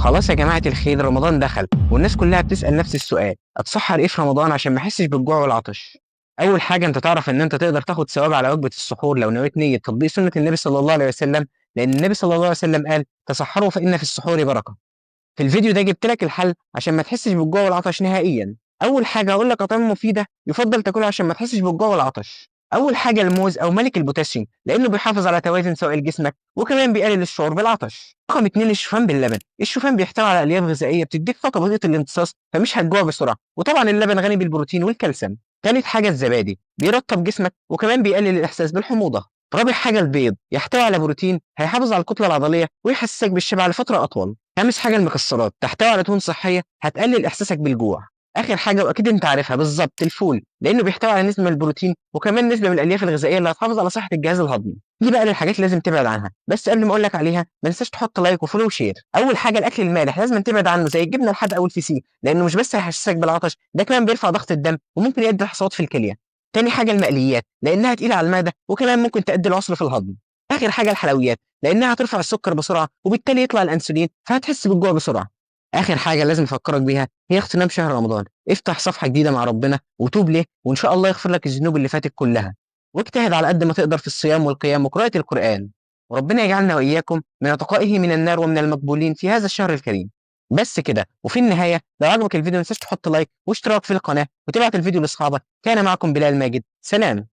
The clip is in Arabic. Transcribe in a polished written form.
خلاص يا جماعة الخير، رمضان دخل والناس كلها بتسأل نفس السؤال: اتسحر ايه في رمضان عشان ما احسش بالجوع والعطش؟ اول حاجة انت تعرف ان انت تقدر تاخد ثواب على وجبة السحور لو نويت نية تطبيق سنة النبي صلى الله عليه وسلم، لان النبي صلى الله عليه وسلم قال: تسحروا فإن في السحور بركة. في الفيديو ده جبت لك الحل عشان ما تحسش بالجوع والعطش نهائيا. اول حاجة اقول لك اطعمة مفيدة يفضل تاكلها عشان ما تحسش بالجوع والعطش. اول حاجة الموز او ملك البوتاسيوم، لانه بيحافظ على توازن سوائل جسمك وكمان بيقلل الشعور بالعطش. رقم اتنين الشوفان باللبن، الشوفان بيحتوي على الياف غذائيه بتديك طاقه بطيئه الامتصاص فمش هتجوع بسرعه، وطبعا اللبن غني بالبروتين والكالسيوم. تالت حاجه الزبادي، بيرطب جسمك وكمان بيقلل الاحساس بالحموضه. رابع حاجه البيض، يحتوي على بروتين هيحافظ على الكتله العضليه ويحسسك بالشبع لفتره اطول. خامس حاجه المكسرات، تحتوي على دهون صحيه هتقلل احساسك بالجوع. اخر حاجه واكيد انت عارفها بالظبط، الفول، لانه بيحتوي على نسبه من البروتين وكمان نسبه من الالياف الغذائيه اللي هتحافظ على صحه الجهاز الهضمي. دي بقى للحاجات اللي لازم تبعد عنها، بس قبل ما اقول لك عليها ما تنساش تحط لايك وفولو وشير. اول حاجه الاكل المالح لازم تبعد عنه زي الجبنه الحادقه والفسيخ، لانه مش بس هيحسسك بالعطش، ده كمان بيرفع ضغط الدم وممكن يؤدي لحصوات في الكليه. تاني حاجه المقليات، لانها تقيله على المعده وكمان ممكن تؤدي لعسر في الهضم. اخر حاجه الحلويات، لانها هترفع السكر بسرعه وبالتالي يطلع الانسولين فهتحس بالجوع بسرعه. اخر حاجه لازم افكرك بيها هي اغتنام شهر رمضان، افتح صفحه جديده مع ربنا وتوب ليه، وان شاء الله يغفر لك الذنوب اللي فاتت كلها. واجتهد على قد ما تقدر في الصيام والقيام وقراءة القرآن، وربنا يجعلنا وإياكم من عتقائه من النار ومن المقبولين في هذا الشهر الكريم. بس كده، وفي النهاية لو عجبك الفيديو ما تنساش تحط لايك واشتراك في القناة وتبعت الفيديو لأصحابك. كان معكم بلال ماجد، سلام.